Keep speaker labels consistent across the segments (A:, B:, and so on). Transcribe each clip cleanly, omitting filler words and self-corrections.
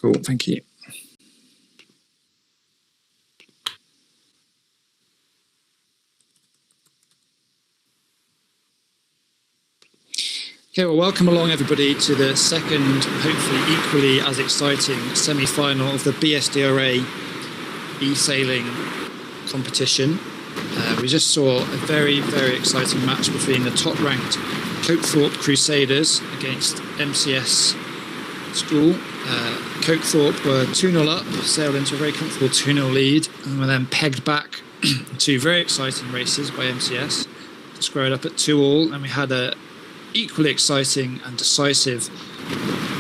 A: Cool, thank you. Okay, well, welcome along everybody to the second, hopefully equally as exciting semi-final of the BSDRA e-sailing competition. We just saw a very, very exciting match between the top-ranked Cokethorpe Crusaders against MCS School. Cokethorpe were 2-0 up, sailed into a very comfortable 2-0 lead, and were then pegged back to very exciting races by MCS to square it up at 2-2, and we had a equally exciting and decisive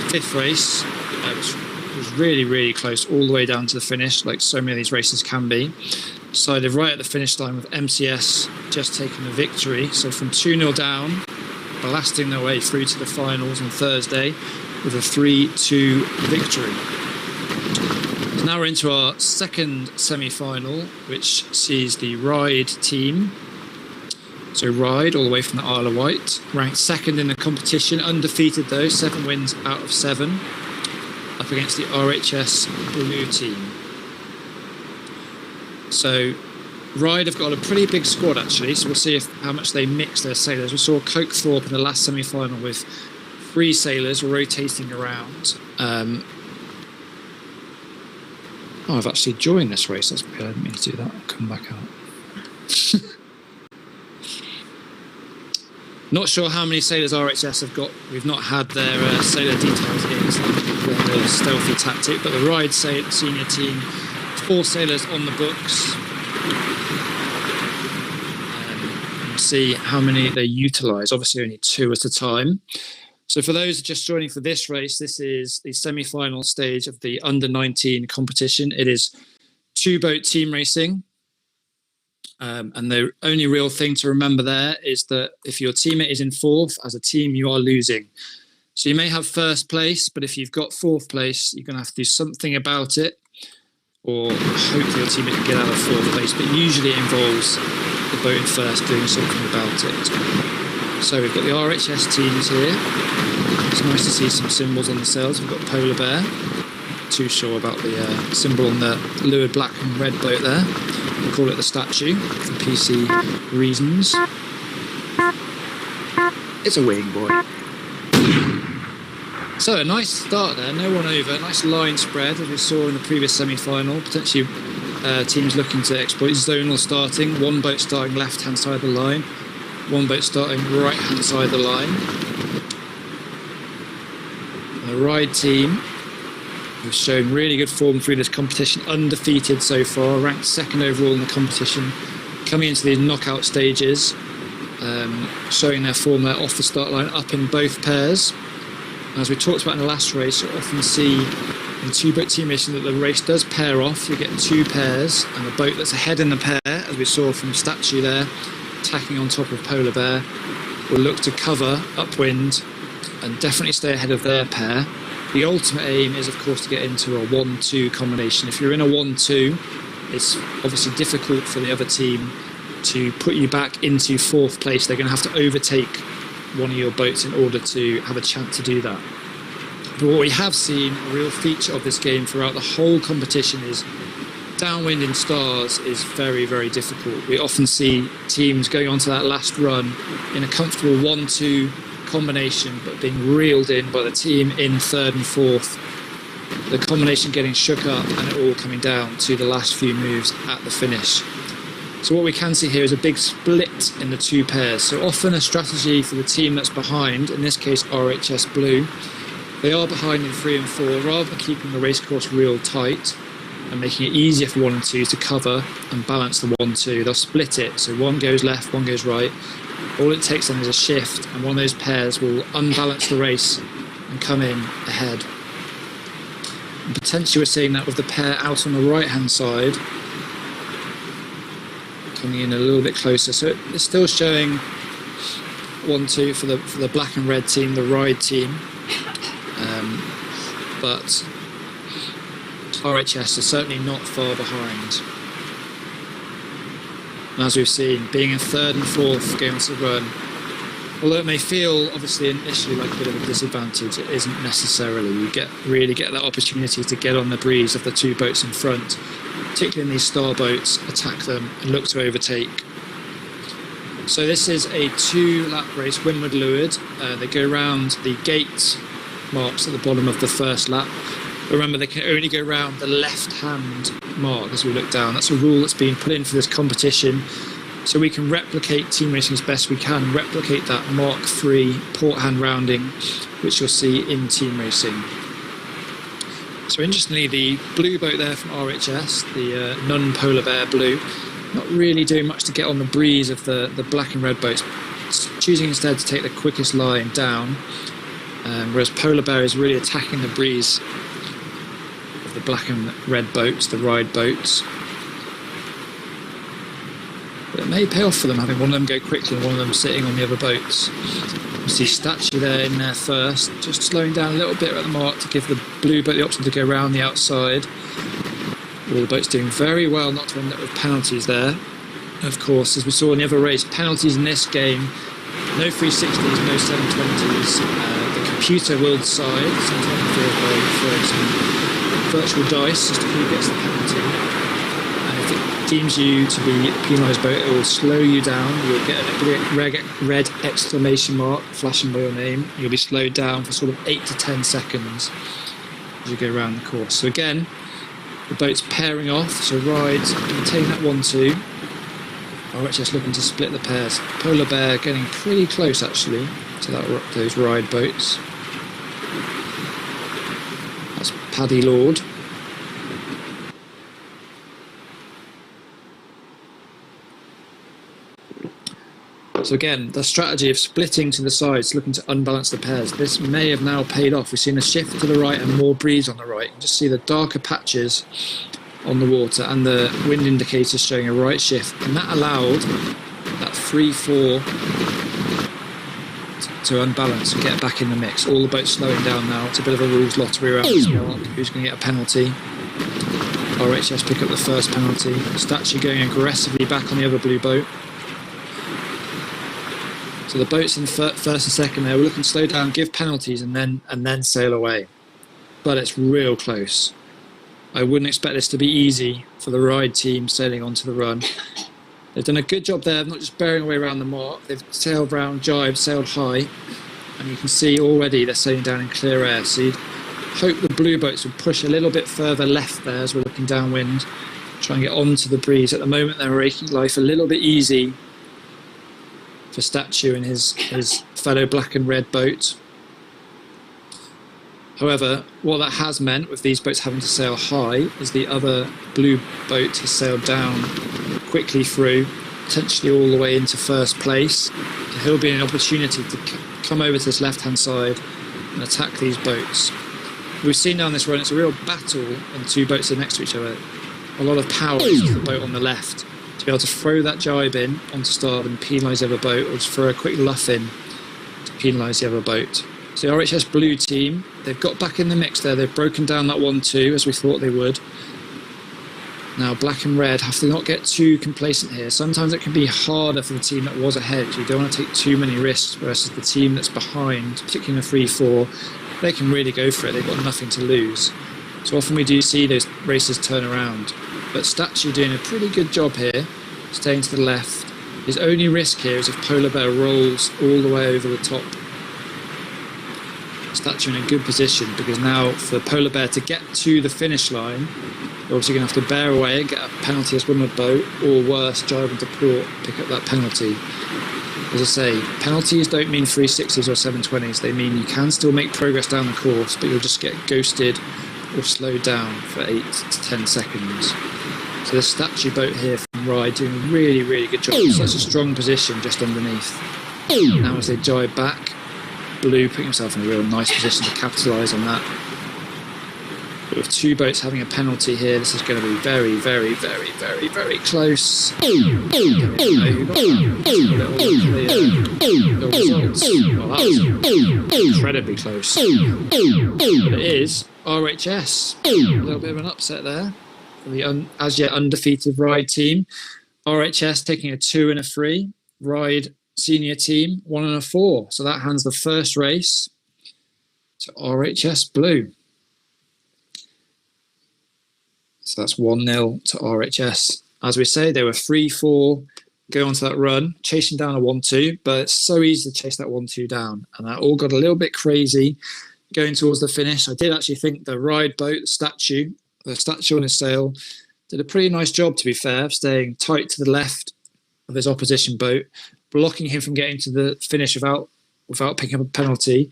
A: fifth race, which was really, really close all the way down to the finish, like so many of these races can be. Decided right at the finish line with MCS just taking the victory. So from 2-0 down, blasting their way through to the finals on Thursday with a 3-2 victory. So now we're into our second semi-final, which sees the Ride team. So Ride, all the way from the Isle of Wight, ranked second in the competition, undefeated though, 7 wins out of 7, up against the RHS Blue team. So Ride have got a pretty big squad actually, so we'll see how much they mix their sailors. We saw Cokethorpe in the last semi-final with 3 sailors rotating around. I've actually joined this race, that's weird, I didn't mean to do that, I'll come back out. Not sure how many sailors RHS have got. We've not had their sailor details in. It's like a stealthy tactic. But the Ride senior team, 4 sailors on the books. We'll see how many they utilise. Obviously, only 2 at a time. So for those just joining for this race, this is the semi-final stage of the under-19 competition. It is 2-boat team racing. And the only real thing to remember there is that if your teammate is in 4th, as a team, you are losing. So you may have 1st place, but if you've got 4th place, you're going to have to do something about it, or hope your teammate can get out of 4th place. But usually it involves the boat in 1st doing something about it. So we've got the RHS teams here. It's nice to see some symbols on the sails. We've got Polar Bear. Not too sure about the symbol on the lured black and red boat there. We call it the statue for PC reasons. It's a wing, boy. So a nice start there, no one over, nice line spread as we saw in the previous semi-final. Potentially teams looking to exploit zonal starting. 1 boat starting left-hand side of the line, 1 boat starting right-hand side of the line. And the Ride team have shown really good form through this competition, undefeated so far, ranked 2nd overall in the competition, coming into these knockout stages, showing their form there off the start line, up in both pairs. As we talked about in the last race, you often see in 2-boat team racing that the race does pair off. You get 2 pairs, and the boat that's ahead in the pair, as we saw from Statue there, tacking on top of Polar Bear, will look to cover upwind and definitely stay ahead of their pair. The ultimate aim is, of course, to get into a 1-2 combination. If you're in a 1-2, it's obviously difficult for the other team to put you back into 4th place. They're going to have to overtake one of your boats in order to have a chance to do that. But what we have seen, a real feature of this game throughout the whole competition, is downwind in stars is very, very difficult. We often see teams going on to that last run in a comfortable 1-2 combination, but being reeled in by the team in 3rd and 4th. The combination getting shook up and it all coming down to the last few moves at the finish. So what we can see here is a big split in the 2 pairs. So often a strategy for the team that's behind, in this case RHS Blue, they are behind in 3 and 4, rather than keeping the racecourse real tight and making it easier for 1 and 2 to cover and balance the 1-2. They'll split it, so 1 goes left, 1 goes right. All it takes then is a shift, and one of those pairs will unbalance the race and come in ahead. And potentially we're seeing that with the pair out on the right-hand side, coming in a little bit closer. So it's still showing 1-2 for the black and red team, the Ride team. But RHS are certainly not far behind. And as we've seen, being in 3rd and 4th going to run, although it may feel obviously initially like a bit of a disadvantage, it isn't necessarily. You really get that opportunity to get on the breeze of the two boats in front, particularly in these star boats, attack them and look to overtake. So this is a 2-lap race, windward leeward. They go around the gate marks at the bottom of the first lap. Remember, they can only go around the left-hand mark as we look down. That's a rule that's been put in for this competition. So we can replicate team racing as best we can, replicate that Mark III port hand rounding, which you'll see in team racing. So interestingly, the blue boat there from RHS, the Nun Polar Bear Blue, not really doing much to get on the breeze of the black and red boats, choosing instead to take the quickest line down, whereas Polar Bear is really attacking the breeze of the black and red boats, the ride boats. But it may pay off for them, having one of them go quickly and one of them sitting on the other boats. You see Statue there in there first, just slowing down a little bit at the mark to give the blue boat the option to go around the outside. All the boats doing very well not to end up with penalties there. Of course, as we saw in the other race, penalties in this game, no 360s, no 720s. The computer will decide, sometimes by throwing some virtual dice as to who gets the penalty. If it deems you to be a penalised boat, it will slow you down. You'll get a red exclamation mark flashing by your name. You'll be slowed down for sort of 8 to 10 seconds as you go around the course. So again, the boat's pairing off. So Ride's taking that 1-2. RHS looking to split the pairs. Polar Bear getting pretty close actually to those Ride boats. That's Paddy Lord. So again, the strategy of splitting to the sides, looking to unbalance the pairs, this may have now paid off. We've seen a shift to the right and more breeze on the right. You can just see the darker patches on the water and the wind indicators showing a right shift. And that allowed that 3-4 to unbalance and get back in the mix. All the boats slowing down now. It's a bit of a rules lottery around this mark. Who's going to get a penalty? RHS pick up the first penalty. Statue going aggressively back on the other blue boat. So the boats in first and second there, we're looking to slow down, give penalties and then sail away. But it's real close. I wouldn't expect this to be easy for the Ride team sailing onto the run. They've done a good job there of not just bearing away around the mark. They've sailed round, jibed, sailed high. And you can see already they're sailing down in clear air. So you'd hope the blue boats would push a little bit further left there as we're looking downwind, try and get onto the breeze. At the moment they're making life a little bit easy for Statue and his fellow black and red boat. However, what that has meant with these boats having to sail high is the other blue boat has sailed down quickly through, potentially all the way into first place. He'll be an opportunity to come over to this left-hand side and attack these boats. We've seen down this run, it's a real battle when two boats are next to each other. A lot of power is the boat on the left. To be able to throw that jibe in onto starboard and penalise the other boat, or just throw a quick luff in to penalise the other boat. So the RHS blue team, they've got back in the mix there. They've broken down that 1-2 as we thought they would. Now black and red have to not get too complacent here. Sometimes it can be harder for the team that was ahead. You don't want to take too many risks versus the team that's behind, particularly in a 3-4. They can really go for it. They've got nothing to lose. So often we do see those races turn around. But Statue doing a pretty good job here, staying to the left. His only risk here is if Polar Bear rolls all the way over the top. Statue in a good position, because now for Polar Bear to get to the finish line, you're obviously going to have to bear away and get a penalty as windward boat, or worse, drive into port, pick up that penalty. As I say, penalties don't mean 360s or 720s. They mean you can still make progress down the course, but you'll just get ghosted or slowed down for 8 to 10 seconds. So the Statue boat here from Ride doing a really, really good job. Such a strong position just underneath. Now as they jibe back, Blue putting himself in a real nice position to capitalise on that. But with two boats having a penalty here, this is going to be very, very, very, very, very close. The results. Well, that was incredibly close. But it is RHS. A little bit of an upset there for the as yet undefeated Ride team. RHS taking a 2 and a 3. Ride senior team 1 and a 4. So that hands the first race to RHS Blue. So that's 1-0 to RHS. As we say, they were 3-4 going onto that run, chasing down a 1-2, but it's so easy to chase that 1-2 down. And that all got a little bit crazy going towards the finish. I did actually think the ride boat, the statue on his sail, did a pretty nice job, to be fair, of staying tight to the left of his opposition boat, blocking him from getting to the finish without picking up a penalty.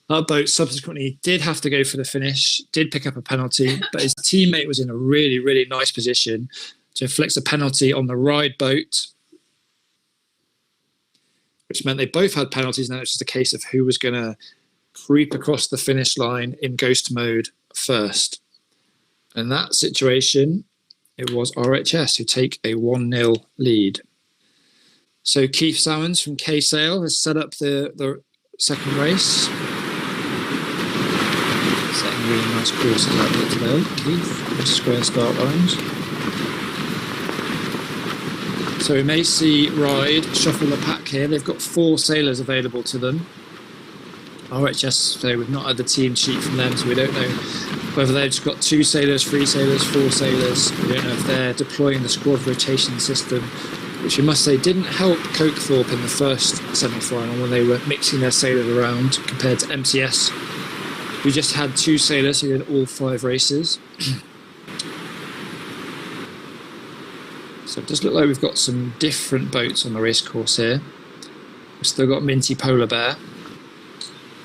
A: That boat subsequently did have to go for the finish, did pick up a penalty, but his teammate was in a really, really nice position to inflict a penalty on the ride boat, which meant they both had penalties. Now it's just a case of who was going to creep across the finish line in ghost mode first. In that situation, it was RHS who take a 1-0 lead. So Keith Sowens from K-Sail has set up the second race. Setting really nice courses out there today, Keith, with square start lines. So we may see Ride shuffle the pack here. They've got 4 sailors available to them. RHS, so we've not had the team sheet from them, so we don't know whether they've just got 2 sailors, 3 sailors, 4 sailors. We don't know if they're deploying the squad rotation system, which we must say didn't help Cokethorpe in the first semi-final when they were mixing their sailors around compared to MCS. We just had 2 sailors who did all 5 races. So it does look like we've got some different boats on the race course here. We've still got Minty Polar Bear.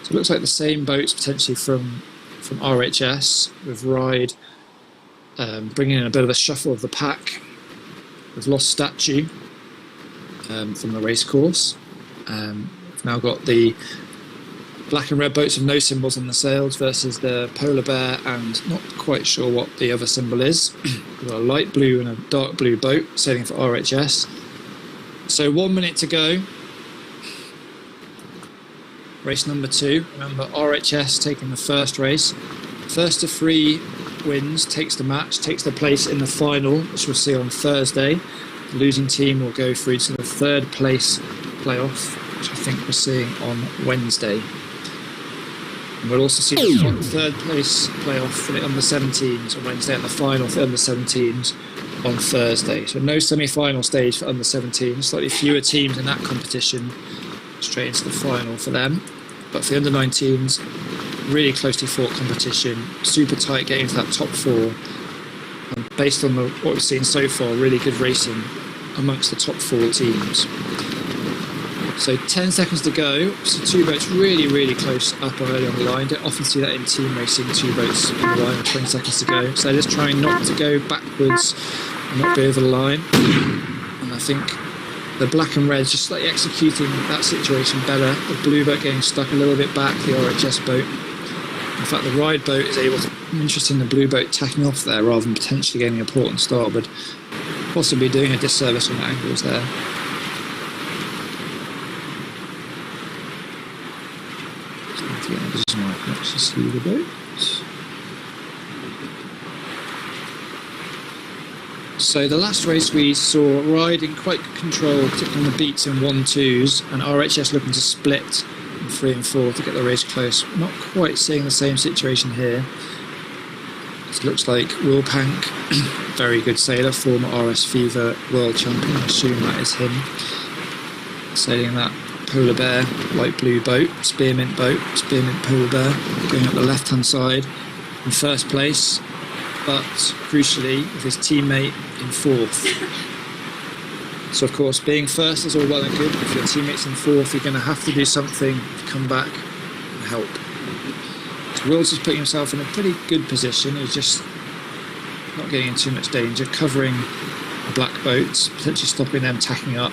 A: So it looks like the same boats potentially from RHS, with Ride bringing in a bit of a shuffle of the pack. We've lost Statue from the race course. We've now got the black and red boats with no symbols on the sails versus the Polar Bear and not quite sure what the other symbol is. We've got a light blue and a dark blue boat sailing for RHS. So 1 minute to go. Race number 2. Remember, RHS taking the first race. First to 3 wins takes the match, takes the place in the final, which we'll see on Thursday. The losing team will go through to the 3rd place playoff, which I think we're seeing on Wednesday. And we'll also see the 3rd place playoff for the under-17s on Wednesday and the final for the under-17s on Thursday. So no semi-final stage for under-17s, slightly fewer teams in that competition, straight into the final for them. But for the under-19s, really closely fought competition, super tight getting to that top 4. And based on what we've seen so far, really good racing amongst the top 4 teams. So 10 seconds to go. So 2 boats really, really close up early on the line. Don't often see that in team racing, 2 boats in the line with 20 seconds to go. So they're just trying not to go backwards and not go over the line. And I think the black and red just slightly executing that situation better. The blue boat getting stuck a little bit back, the RHS boat. In fact, the Ride boat is able to, interesting, the blue boat tacking off there rather than potentially getting a port and starboard, possibly doing a disservice on the angles there. So I can actually see the boats. So the last race we saw Ride in quite good control, particularly on the beats and 1-2s, and RHS looking to split in 3 and 4 to get the race close. Not quite seeing the same situation here. It looks like Will Pank, very good sailor, former RS Fever world champion, I assume that is him, sailing that Polar Bear light blue boat, Spearmint Polar Bear, going up the left hand side in 1st place, but crucially with his teammate in 4th. So of course being 1st is all well and good, but if your teammate's in 4th you're going to have to do something to come back and help. So Will's just putting himself in a pretty good position. He's just not getting in too much danger, covering the black boats, potentially stopping them tacking up.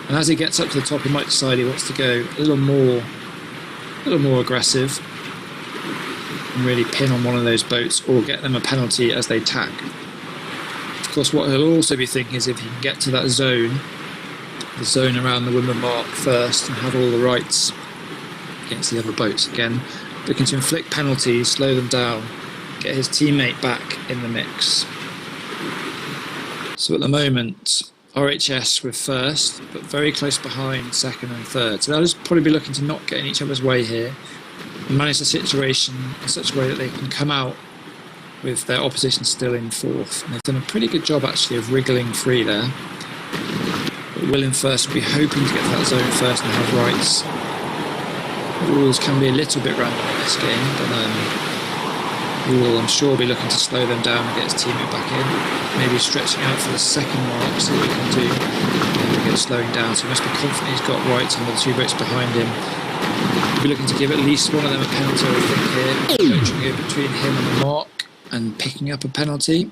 A: And as he gets up to the top, he might decide he wants to go a little more aggressive and really pin on one of those boats or get them a penalty as they tack. Of course, what he'll also be thinking is if he can get to that zone, the zone around the Windward Mark first, and have all the rights against the other boats again, looking to inflict penalties, slow them down, get his teammate back in the mix. So at the moment, RHS with first, but very close behind second and third. So they'll just probably be looking to not get in each other's way here and manage the situation in such a way that they can come out with their opposition still in fourth. And they've done a pretty good job actually of wriggling free there. But Will in first will be hoping to get to that zone first and have rights. Rules can be a little bit random in this game, but Rule, I'm sure, will be looking to slow them down and get his teammate back in. Maybe stretching out for the second mark, see what he can do. There we go, slowing down. So he must be confident he's got rights on the two boats behind him. He'll be looking to give at least one of them a penalty, I think, here. Coaching over between him and the mark and picking up a penalty.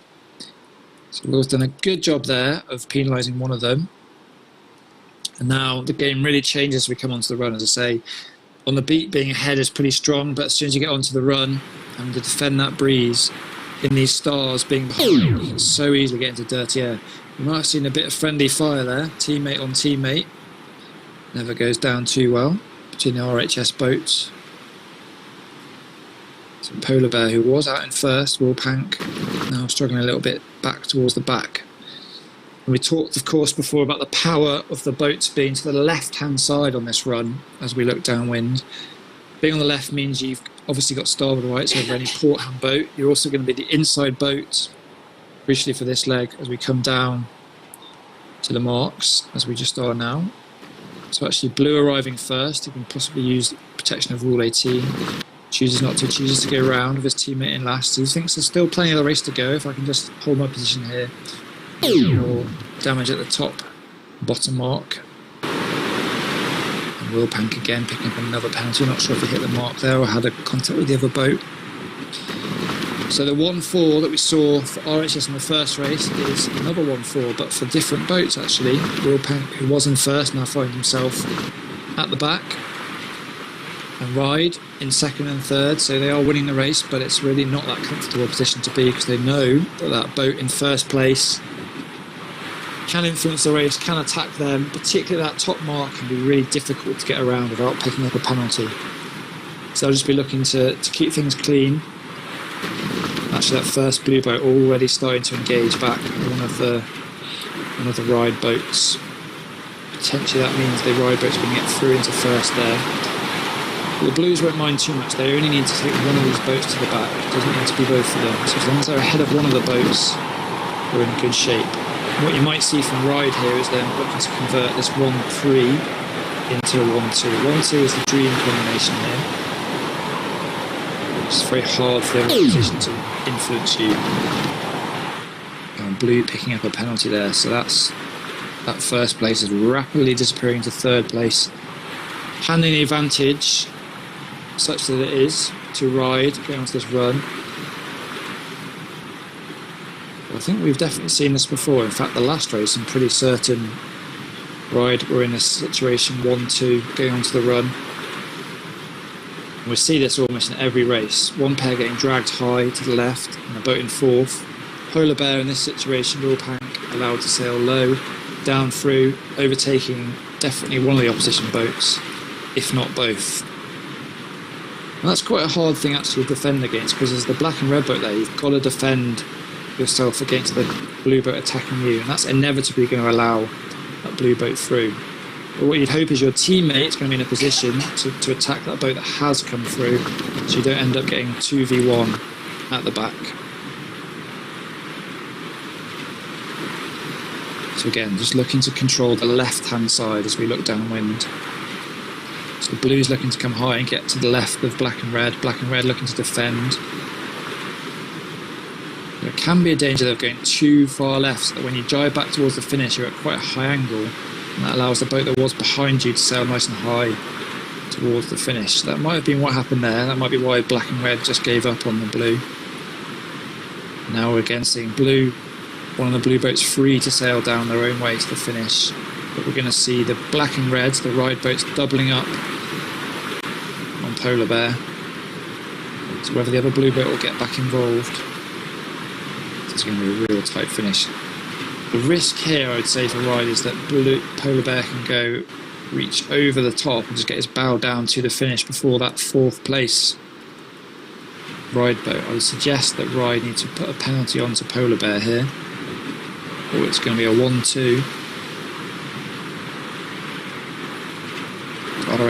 A: So Will's done a good job there of penalising one of them. And now the game really changes as we come onto the run, as I say. On the beat, being ahead is pretty strong, but as soon as you get onto the run, and to defend that breeze in these stars being behind, you can so easily get into dirty air. You might have seen a bit of friendly fire there, teammate on teammate. Never goes down too well between the RHS boats. So Polar Bear, who was out in first, Wilpank, now struggling a little bit back towards the back. And we talked, of course, before about the power of the boats being to the left-hand side on this run as we look downwind. Being on the left means you've obviously got starboard rights over any port-hand boat. You're also going to be the inside boat, crucially for this leg, as we come down to the marks, as we just are now. So actually Blue arriving first, he can possibly use protection of Rule 18. Chooses not to, chooses to go round with his teammate in last. He thinks there's still plenty of the race to go if I can just hold my position here. More damage at the top, bottom mark. And Wilpank again picking up another penalty. Not sure if he hit the mark there or had a contact with the other boat. So the 1-4 that we saw for RHS in the first race is another 1-4, but for different boats actually. Wilpank, who was in first, now finds himself at the back. And Ride in second and third, so they are winning the race, but it's really not that comfortable position to be because they know that that boat in first place can influence the race, can attack them, particularly that top mark can be really difficult to get around without picking up a penalty. So I'll just be looking to keep things clean. Actually, that first Blue boat already starting to engage back one of the Ride boats. Potentially that means the Ride boat's going to get through into first there. But the Blues won't mind too much. They only need to take one of these boats to the back. It doesn't need to be both of them. So as long as they're ahead of one of the boats, we're in good shape. What you might see from Ride here is them looking to convert this 1-3 into a 1-2. 1-2 is the dream combination here. It's very hard for the opposition to influence you. And Blue picking up a penalty there, so that first place is rapidly disappearing to third place. Handing the advantage, such that it is, to Ride going onto this run. I think we've definitely seen this before. In fact, the last race, I'm pretty certain Ride were in a situation 1-2 going onto the run. And we see this almost in every race. One pair getting dragged high to the left and a boat in fourth. Polar Bear in this situation, Wilpank allowed to sail low, down through, overtaking definitely one of the opposition boats, if not both. And that's quite a hard thing actually to defend against, because there's the black and red boat there. You've got to defend yourself against the blue boat attacking you, and that's inevitably going to allow that blue boat through. But what you'd hope is your teammate's going to be in a position to attack that boat that has come through, so you don't end up getting 2v1 at the back. So again, just looking to control the left-hand side as we look downwind. So the blue's looking to come high and get to the left of black and red looking to defend. There can be a danger of going too far left, so that when you drive back towards the finish you're at quite a high angle, and that allows the boat that was behind you to sail nice and high towards the finish. That might have been what happened there. That might be why black and red just gave up on the blue. Now we're again seeing blue, one of the blue boats free to sail down their own way to the finish, but we're going to see the black and reds, the Ride boats, doubling up on Polar Bear. So whether the other blue boat will get back involved, it's going to be a real tight finish. The risk here, I would say, for Ride is that Polar Bear can reach over the top and just get his bow down to the finish before that fourth place Ride boat. I would suggest that Ride needs to put a penalty onto Polar Bear here, or it's going to be a 1-2.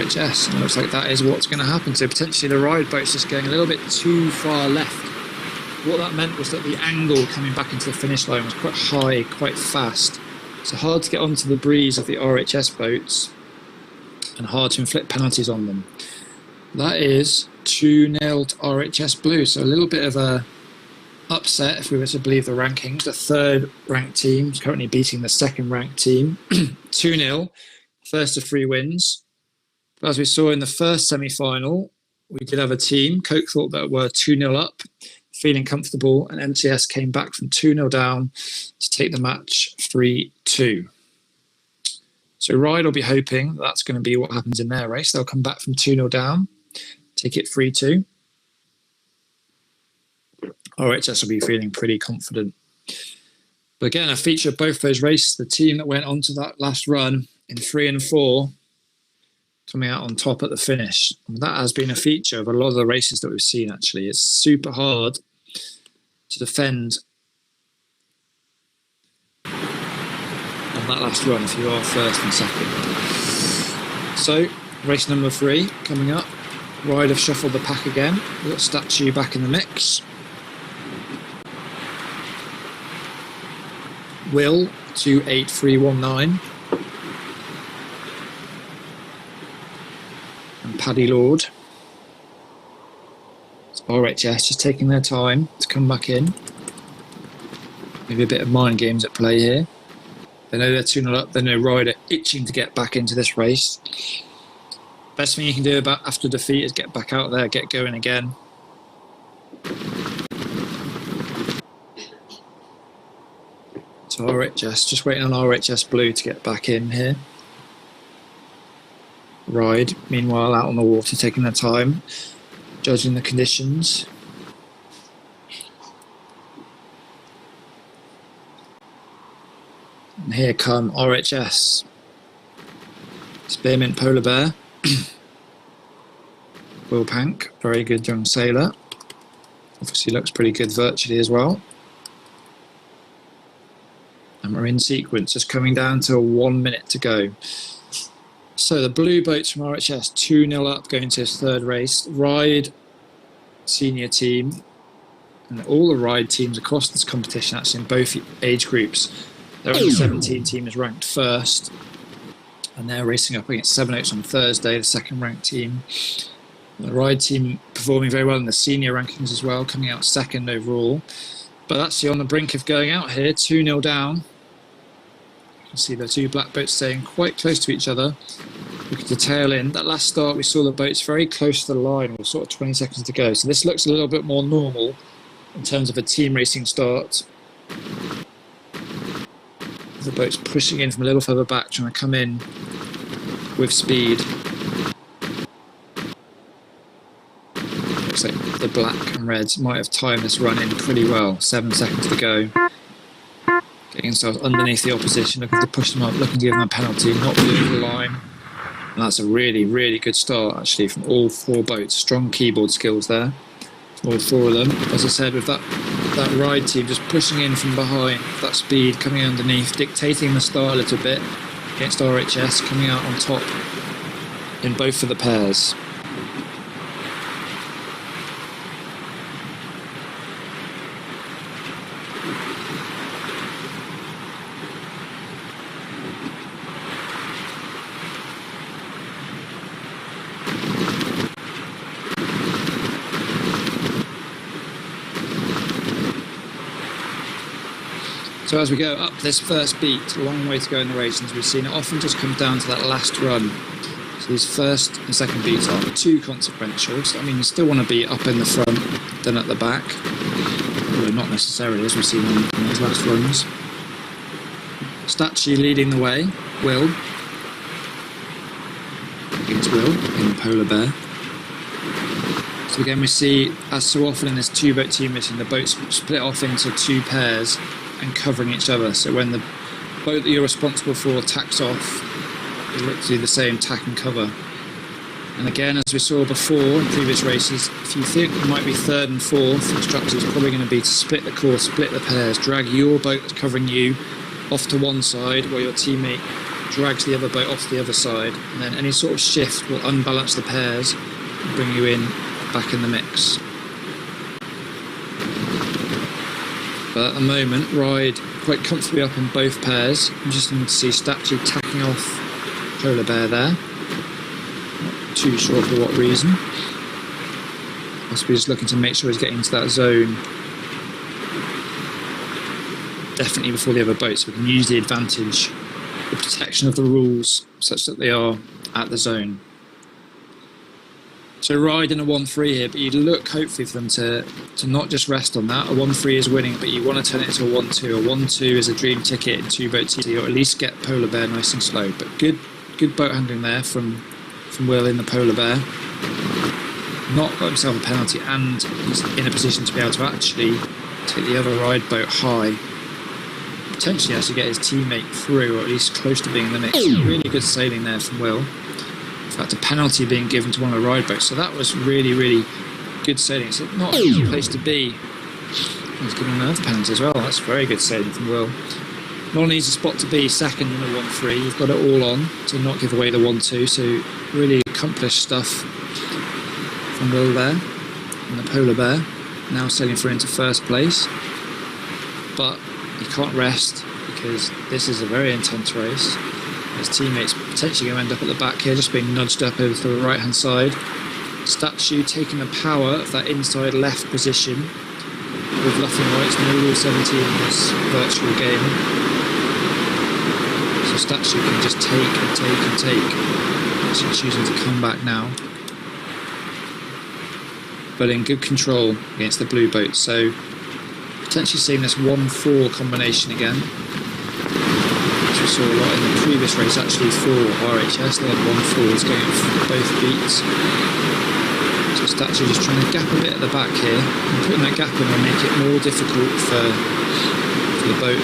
A: RHS. And it looks like that is what's going to happen. So potentially the ride boat's just going a little bit too far left. What that meant was that the angle coming back into the finish line was quite high, quite fast. So hard to get onto the breeze of the RHS boats and hard to inflict penalties on them. That is 2-0 to RHS Blue. So a little bit of a upset if we were to believe the rankings. The third ranked team is currently beating the second ranked team. 2-0, first of 3 wins. But as we saw in the first semi-final, we did have a team, Coke that were 2-0 up, feeling comfortable, and MTS came back from 2-0 down to take the match 3-2. So Ride will be hoping that's going to be what happens in their race. They'll come back from 2-0 down, take it 3-2. RHS will be feeling pretty confident. But again, a feature of both those races, the team that went on to that last run in 3 and 4, coming out on top at the finish. And that has been a feature of a lot of the races that we've seen, actually. It's super hard to defend on that last run if you are first and second. So, race number 3 coming up. Ride have shuffled the pack again. We've got Statue back in the mix. Will 28319. And Paddy Lord. It's RHS just taking their time to come back in. Maybe a bit of mind games at play here. They know they're 2-0 up. They know Ryder itching to get back into this race. Best thing you can do after defeat is get back out there, get going again. So RHS, just waiting on RHS Blue to get back in here. Ride, meanwhile, out on the water, taking their time, judging the conditions. And here come RHS. Spearmint Polar Bear. Will Pank, very good young sailor. Obviously looks pretty good virtually as well. And we're in sequence, just coming down to 1 minute to go. So the blue boats from RHS, 2-0 up, going to his third race. Ride senior team, and all the Ride teams across this competition, actually in both age groups. Their under 17 team is ranked first, and they're racing up against Seven Oaks on Thursday, the second ranked team. The Ride team performing very well in the senior rankings as well, coming out second overall. But actually on the brink of going out here, 2-0 down. You can see the two black boats staying quite close to each other. Look at the tail end. That last start, we saw the boats very close to the line, with sort of 20 seconds to go. So this looks a little bit more normal in terms of a team racing start. The boat's pushing in from a little further back, trying to come in with speed. Looks like the black and reds might have timed this run in pretty well. 7 seconds to go. Getting themselves underneath the opposition, looking to push them up, looking to give them a penalty, not below the line. And that's a really, really good start, actually, from all 4 boats. Strong keyboard skills there, all 4 of them. As I said, with that Ride team just pushing in from behind, that speed coming underneath, dictating the start a little bit against RHS, coming out on top in both of the pairs. So as we go up this first beat, a long way to go in the race, and as we've seen, it often just comes down to that last run. So these first and second beats aren't too consequential. So, I mean, you still want to be up in the front than at the back. Although not necessarily, as we've seen in those last runs. Statue leading the way, Will. Against Will in the Polar Bear. So again, we see, as so often in this 2-boat team racing, the boats split off into 2 pairs and covering each other. So when the boat that you're responsible for tacks off, you look to do the same, tack and cover. And again, as we saw before in previous races, if you think you might be third and fourth, the strategy is probably going to be to split the course, split the pairs, drag your boat that's covering you off to one side while your teammate drags the other boat off the other side, and then any sort of shift will unbalance the pairs and bring you in back in the mix. But at the moment, Ride quite comfortably up in both pairs. Interesting to see Statue tacking off Polar Bear there. Not too sure for what reason. Must be just looking to make sure he's getting into that zone definitely before the other boats, so we can use the advantage, the protection of the rules, such that they are at the zone. So Ride in a 1-3 here, but you'd look hopefully for them to not just rest on that. A 1-3 is winning, but you want to turn it into a 1-2. A 1-2 is a dream ticket in 2 boats, so you'll at least get Polar Bear nice and slow. But good boat handling there from Will in the Polar Bear. Not got himself a penalty, and he's in a position to be able to actually take the other Ride boat high. Potentially actually get his teammate through, or at least close to being in the mix. Really good sailing there from Will. In fact, a penalty being given to one of the Ride boats, so that was really, really good sailing. It's not an easy place to be. He's given another penalty as well. That's very good sailing from Will. Not an easy spot to be, second in a 1-3. You've got it all on to not give away the 1-2, so really accomplished stuff from Will there. And the Polar Bear now sailing through into first place. But he can't rest because this is a very intense race. His teammates potentially going to end up at the back here, just being nudged up over to the right hand side. Statue taking the power of that inside left position with Luffing Rights, no Rule 17 in this virtual game. So Statue can just take and take and take. Actually choosing to come back now. But in good control against the blue boat. So potentially seeing this 1-4 combination again. As we saw a lot in the previous race actually for RHS, they had 1-4s going for both beats. So Statue just trying to gap a bit at the back here, and putting that gap in will make it more difficult for the boat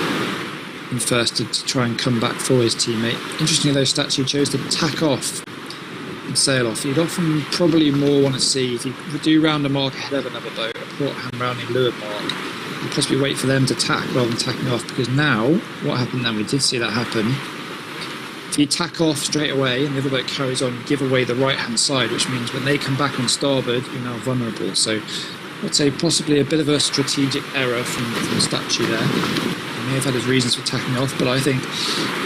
A: in first to try and come back for his teammate. Interestingly though, Statue chose to tack off and sail off. You'd often probably more want to see, if you do round a mark ahead of another boat, a port hand rounding leeward mark, and possibly wait for them to tack rather than tacking off, because now, what happened then, we did see that happen. If you tack off straight away and the other boat carries on, you give away the right hand side, which means when they come back on starboard, you're now vulnerable. So I'd say possibly a bit of a strategic error from Statue there. He may have had his reasons for tacking off, but I think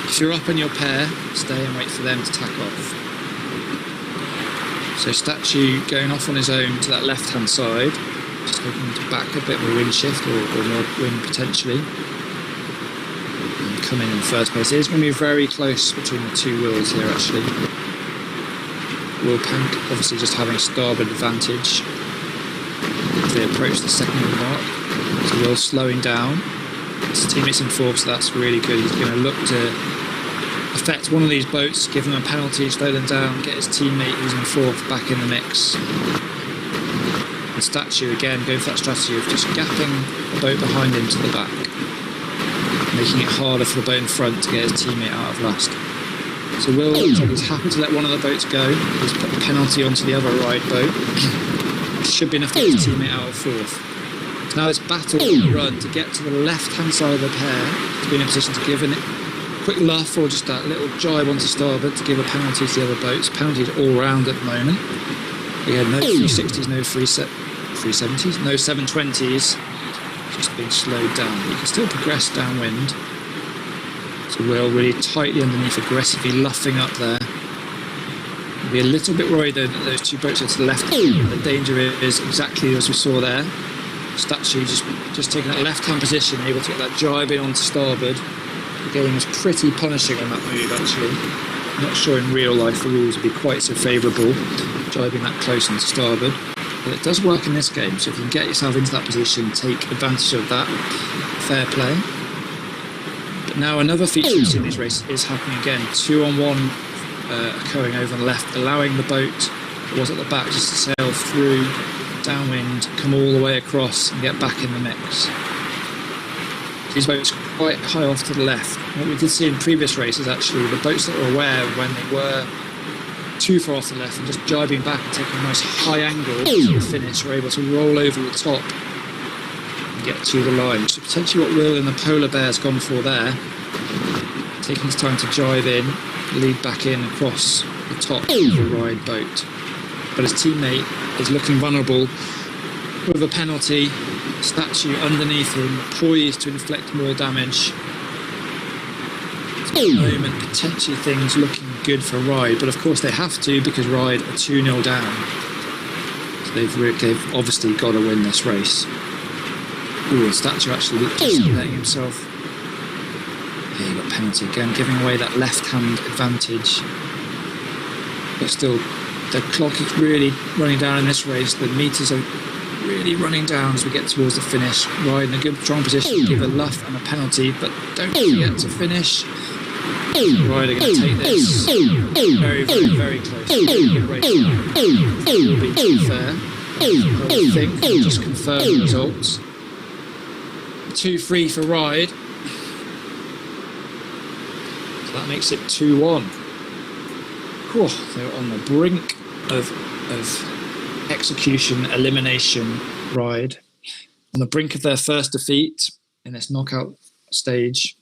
A: if you're up in your pair, stay and wait for them to tack off. So Statue going off on his own to that left hand side, just looking to back a bit of a wind shift or more wind potentially, and come in first place. It is going to be very close between the two Wills here actually. Will Pank obviously just having starboard advantage as they approach the second mark. So Will slowing down. His teammates in fourth, so that's really good. He's going to look to affect one of these boats, give them a penalty, slow them down, get his teammate who's in fourth back in the mix. And Statue again going for that strategy of just gapping the boat behind him to the back, making it harder for the boat in front to get his teammate out of last. So Will looks like he's happy to let one of the boats go. He's put the penalty onto the other Ride boat. Should be enough to get his teammate out of fourth. Now it's battle run to get to the left hand side of the pair, to be in a position to give a quick luff or just that little jibe onto starboard to give a penalty to the other boats. Penalties all round at the moment. Again, no 360s, no 370s, no 720s, just being slowed down. But you can still progress downwind. So Will really tightly underneath, aggressively luffing up there. I'll be a little bit worried though that those two boats are to the left. The danger is exactly as we saw there. Statue just taking that left-hand position, able to get that jibe in onto starboard. The game was pretty punishing on that move actually. I'm not sure in real life the rules would be quite so favourable, jibing that close onto starboard. But it does work in this game, so if you can get yourself into that position, take advantage of that. Fair play. But now another feature we've seen in these races is happening again. 2-on-1 occurring over on the left, allowing the boat that was at the back just to sail through, downwind, come all the way across and get back in the mix. These boats are quite high off to the left. What we did see in previous races actually, the boats that were aware when they were too far off to the left and just jibing back and taking a nice high angle to the finish were able to roll over the top and get to the line. So potentially what Will and the Polar Bear's gone for there, taking his time to jive in, lead back in across the top of the Ride boat. But his teammate is looking vulnerable with a penalty, statue underneath him, poised to inflict more damage. At the moment, potentially things looking good for Ride, but of course they have to because Ride are 2-0 down. So they've obviously got to win this race. Ooh, the statue actually just letting himself. Yeah, he got penalty again, giving away that left-hand advantage. But still, the clock is really running down in this race. The meters are really running down as we get towards the finish. Ride in a good, strong position, give a luff and a penalty, but don't forget to finish. Ride are going to take this very, very, very close. Good race. Will be fair. I think we'll just confirm the results. 2-3 for Ride. So that makes it 2-1. They're on the brink of execution, elimination. Ride on the brink of their first defeat in this knockout stage.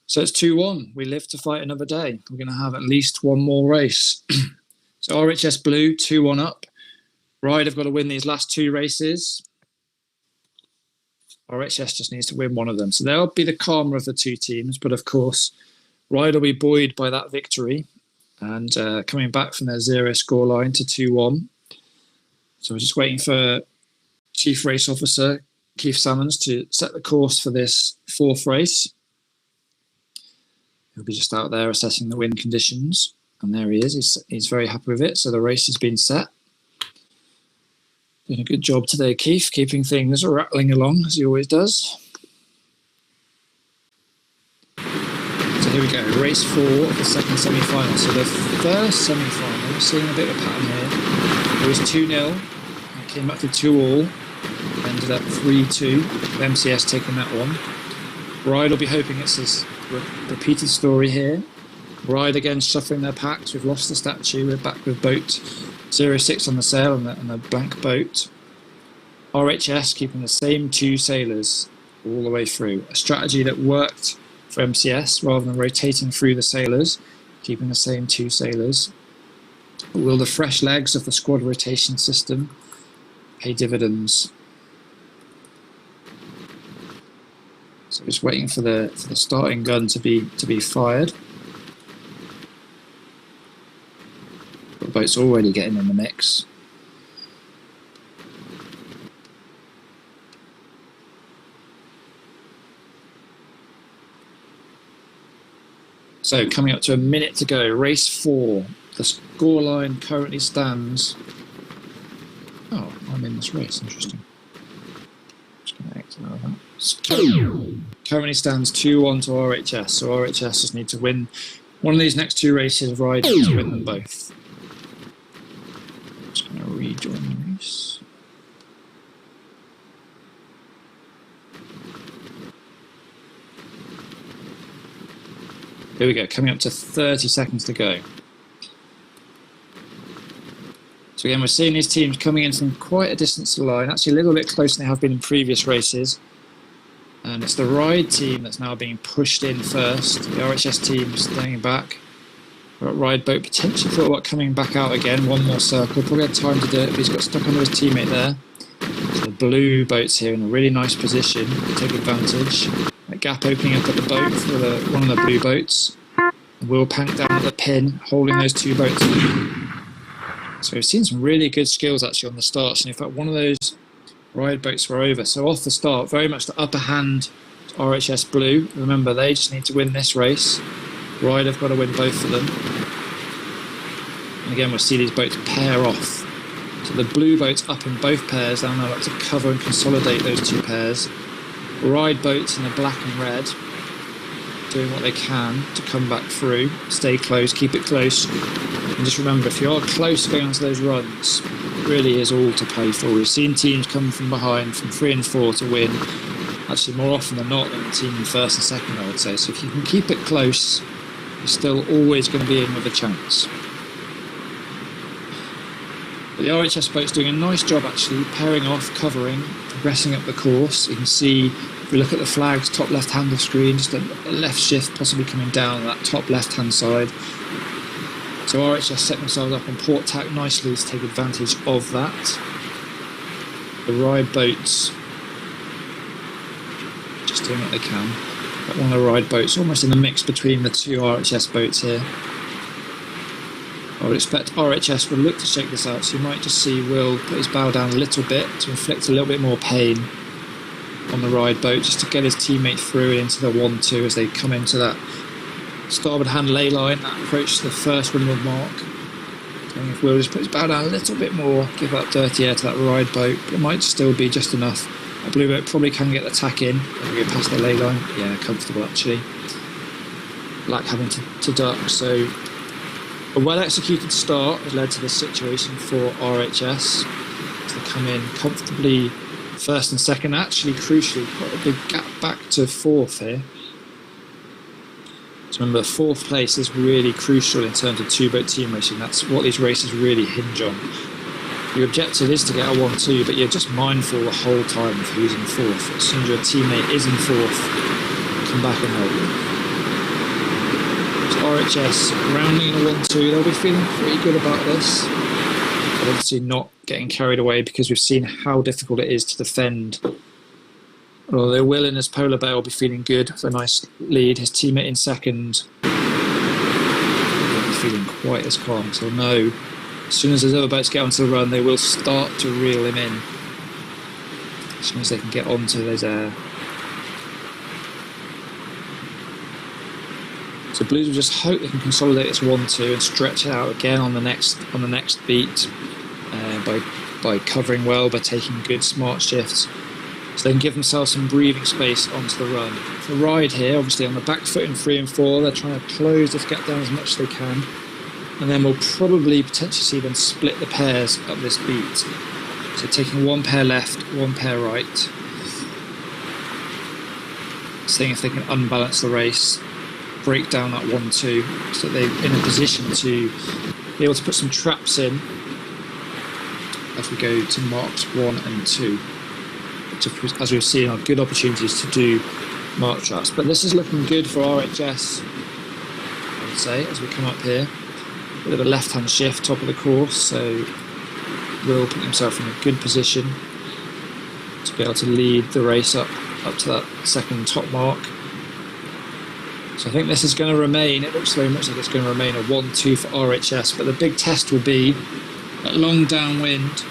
A: So it's 2-1. We live to fight another day. We're going to have at least one more race. So RHS Blue 2-1 up. Ride have got to win these last two races. RHS just needs to win one of them. So they'll be the calmer of the two teams. But of course, Ride will be buoyed by that victory and coming back from their 0 scoreline to 2-1. So we're just waiting for Chief Race Officer Keith Salmons to set the course for this fourth race. He'll be just out there assessing the wind conditions. And there he is. He's very happy with it. So the race has been set. Doing a good job today, Keith, keeping things rattling along as he always does. So here we go, race 4 of the second semi-final. So the first semi-final, we're seeing a bit of a pattern here. It was 2-0, it came back to 2-all, ended up 3-2, MCS taking that one. Ride will be hoping it's this repeated story here. Ride again shuffling their packs, we've lost the statue, we're back with boat 06 on the sail and the blank boat. RHS keeping the same 2 sailors all the way through. A strategy that worked for MCS rather than rotating through the sailors, keeping the same 2 sailors. Will the fresh legs of the squad rotation system pay dividends? So just waiting for the starting gun to be fired. The boat's already getting in the mix. So coming up to a minute to go, race 4. The scoreline currently stands. Oh, I'm in this race. Interesting. Just going to exit out of that. Currently stands 2-1 to RHS. So RHS just need to win one of these next 2 races. Ride to win them both. Just going to rejoin the race. Here we go, coming up to 30 seconds to go. So again, we're seeing these teams coming in from quite a distance to the line, actually a little bit closer than they have been in previous races. And it's the Ride team that's now being pushed in first. The RHS team staying back. Ride boat potentially thought about coming back out again, one more circle. Probably had time to do it, but he's got stuck under his teammate there. So the blue boat's here in a really nice position to take advantage. A gap opening up at the boat for one of the blue boats. Will Pank down at the pin, holding those 2 boats. So we've seen some really good skills actually on the starts. And in fact, one of those Ride boats were over. So off the start, very much the upper hand to RHS Blue. Remember, they just need to win this race. Ride have got to win both of them. And again, we'll see these boats pair off. So the blue boats up in both pairs. They'll now like to cover and consolidate those 2 pairs. Ride boats in the black and red, doing what they can to come back through, stay close, keep it close. And just remember, if you're close going onto those runs, it really is all to play for. We've seen teams come from behind, from 3 and 4 to win, actually more often than not than the team in first and second, I would say. So if you can keep it close, you're still always going to be in with a chance. But the RHS boat's doing a nice job actually, pairing off, covering, progressing up the course. You can see, if we look at the flags, top left-hand of the screen, just a left shift possibly coming down that top left-hand side. So RHS set themselves up on port tack nicely to take advantage of that. The ride boats just doing what they can. Got one of the ride boats almost in the mix between the two RHS boats here. I would expect RHS will look to shake this out, so you might just see Will put his bow down a little bit to inflict a little bit more pain on the ride boat, just to get his teammate through into the 1-2 as they come into that starboard hand ley line, that approach to the first windward mark. And if Will just put his bow down a little bit more, give that dirty air to that ride boat, but it might still be just enough. A blue boat probably can get the tack in, go past the ley line. Yeah, comfortable actually. Black having to duck, so a well-executed start has led to this situation for RHS. To come in comfortably first and second, actually crucially quite a big gap back to fourth here. So remember, fourth place is really crucial in terms of two-boat team racing. That's what these races really hinge on. Your objective is to get a 1-2, but you're just mindful the whole time of who's in fourth. As soon as your teammate is in fourth, come back and help. RHS rounding in a 1-2, they'll be feeling pretty good about this. But obviously not getting carried away, because we've seen how difficult it is to defend. Although Will in his Polar Bear will be feeling good with a nice lead. His teammate in second won't be feeling quite as calm. So no, as soon as those other boats get onto the run, they will start to reel him in. As soon as they can get onto those air. So Blues will just hope they can consolidate this 1-2 and stretch it out again on the next beat by covering well, by taking good smart shifts, so they can give themselves some breathing space onto the run. The ride here, obviously on the back foot in 3 and 4, they're trying to close this gap down as much as they can, and then we'll probably potentially see them split the pairs up this beat. So taking one pair left, one pair right, seeing if they can unbalance the race, break down that 1-2, so that they're in a position to be able to put some traps in as we go to marks 1 and 2, which, as we've seen, are good opportunities to do mark traps. But this is looking good for RHS, I would say, as we come up here. A bit of a left-hand shift, top of the course, so Will put himself in a good position to be able to lead the race up to that second top mark. So I think this is going to remain, it looks very much like it's going to remain a 1-2 for RHS, but the big test will be that long downwind.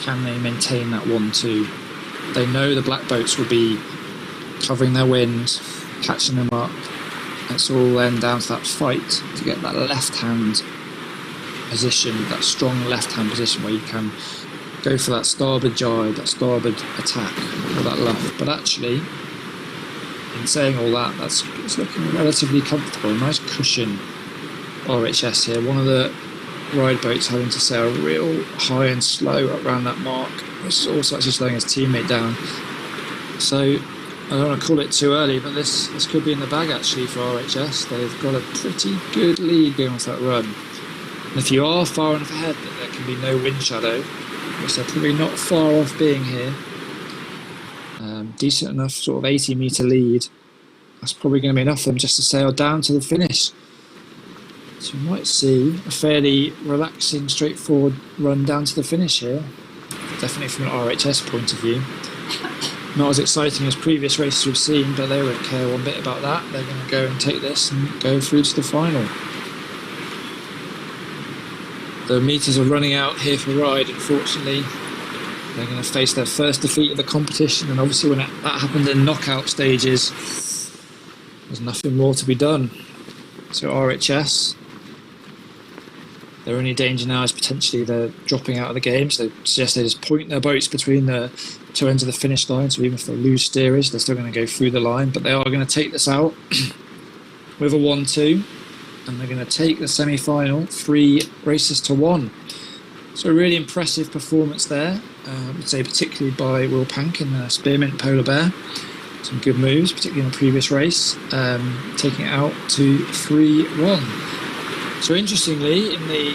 A: Can they maintain that 1-2? They know the black boats will be covering their wind, catching them up. It's all then down to that fight to get that left-hand position, that strong left-hand position where you can go for that starboard jibe, that starboard attack, or that luff. But actually, in saying all that, it's looking relatively comfortable. Nice cushion RHS here. One of the ride boats having to sail real high and slow around that mark, which is also actually slowing his teammate down. So I don't want to call it too early, but this could be in the bag actually for RHS. They've got a pretty good lead going off that run. And if you are far enough ahead that there can be no wind shadow, which they're probably not far off being here, decent enough sort of 80-metre lead, that's probably going to be enough for them just to sail down to the finish. So you might see a fairly relaxing, straightforward run down to the finish here. Definitely from an RHS point of view. Not as exciting as previous races we've seen, but they won't care one bit about that. They're going to go and take this and go through to the final. The meters are running out here for Ride, unfortunately. They're going to face their first defeat of the competition, and obviously when that happened in knockout stages, there's nothing more to be done. So RHS, their only danger now is potentially they're dropping out of the game, so they suggest they just point their boats between the two ends of the finish line, so even if they lose steerage, they're still going to go through the line, but they are going to take this out with a 1-2, and they're going to take the semi-final 3 races to 1. So a really impressive performance there, I would say particularly by Will Pank in the Spearmint Polar Bear. Some good moves, particularly in the previous race, taking it out to 3-1. So interestingly, in the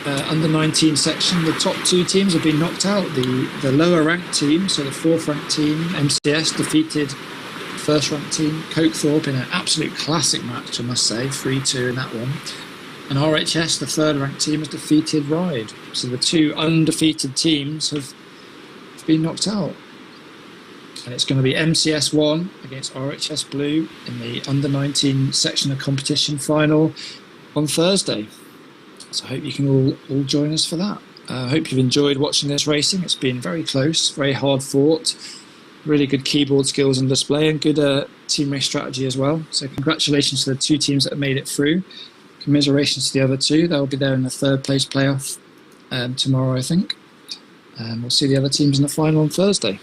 A: under 19 section, the top two teams have been knocked out. The lower ranked team, so the fourth ranked team, MCS, defeated first ranked team, Cokethorpe, in an absolute classic match, I must say, 3-2 in that one. And RHS, the third ranked team, has defeated Ryde. So the two undefeated teams have been knocked out. And it's going to be MCS 1 against RHS Blue in the under 19 section of competition final on Thursday. So I hope you can all join us for that. I hope you've enjoyed watching this racing. It's been very close, very hard fought, really good keyboard skills on display, and good team race strategy as well. So congratulations to the two teams that have made it through. Commiserations to the other two. They'll be there in the third place playoff tomorrow, I think. And we'll see the other teams in the final on Thursday.